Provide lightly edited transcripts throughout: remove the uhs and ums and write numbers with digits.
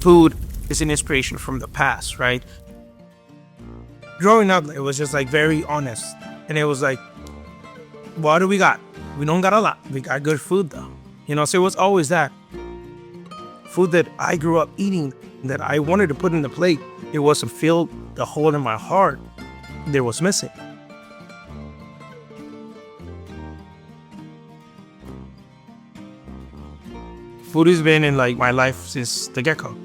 food is an inspiration from the past, right? Growing up, it was just like very honest. And it was like, what do we got? We don't got a lot. We got good food though. So it was always that. Food that I grew up eating that I wanted to put in the plate, it wasn't filled the hole in my heart that was missing. Food has been in like my life since the get-go.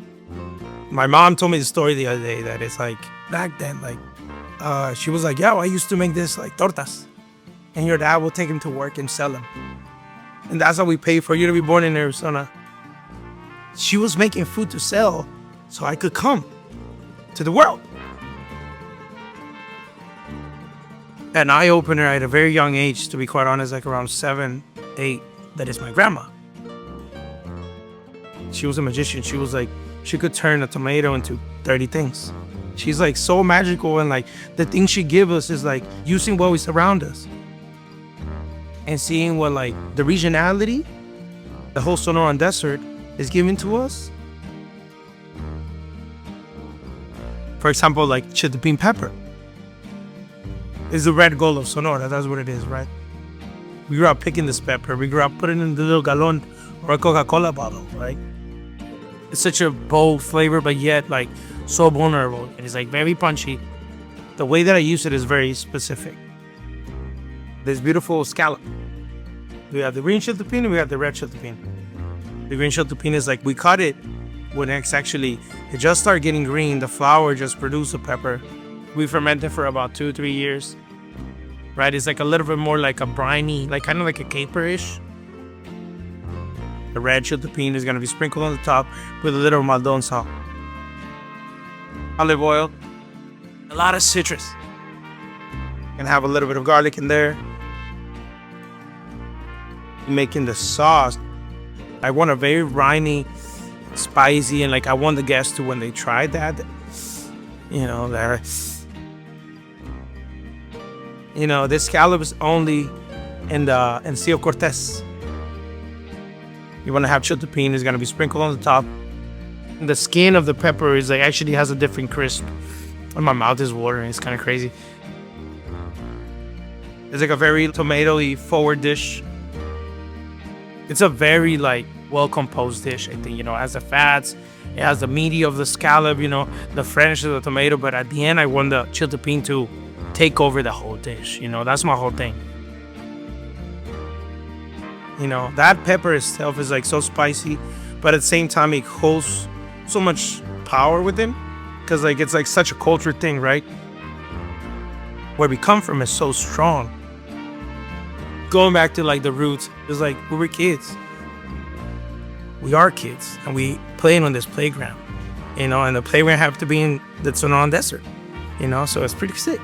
My mom told me the story the other day that it's like back then, like she was like, yeah, I used to make this like tortas, and your dad will take him to work and sell them, and that's how we pay for you to be born in Arizona. She was making food to sell so I could come to the world. An eye-opener at a very young age, to be quite honest, like around 7, 8, that is my grandma. She was a magician. She was like, she could turn a tomato into 30 things. She's like so magical, and like the things she gives us is like using what we surround us and seeing what like the regionality, the whole Sonoran Desert is given to us. For example, like Chiltepin pepper is the red gold of Sonora. That's what it is, right? We grew up picking this pepper. We grew up putting it in the little gallon or a Coca-Cola bottle, right? It's such a bold flavor, but yet like so vulnerable. It is like very punchy. The way that I use it is very specific. This beautiful scallop. We have the green Chiltepin and we have the red Chiltepin. The green Chiltepin is like we cut it when it just started getting green. The flower just produced a pepper. We ferment it for about 2-3 years. Right? It's like a little bit more like a briny, like kind of like a caper-ish. The red Chiltepin is going to be sprinkled on the top with a little Maldon salt. Olive oil. A lot of citrus. And have a little bit of garlic in there. Making the sauce, I want a very briny, spicy, and like I want the guests to, when they try that, this scallop is only in Seal Cortez. You want to have Chiltepin is going to be sprinkled on the top. And the skin of the pepper is like actually has a different crisp. And my mouth is watering. It's kind of crazy. It's like a very tomatoey forward dish. It's a very like well-composed dish, I think. It has the fats, it has the meaty of the scallop, the French of the tomato, but at the end I want the Chiltepin to take over the whole dish. That's my whole thing. That pepper itself is like so spicy, but at the same time it holds so much power within, because like it's like such a culture thing, right? Where we come from is so strong. Going back to like the roots, it's like we were kids. We are kids, and we playing on this playground, and the playground have to be in the Sonoran Desert, so it's pretty sick.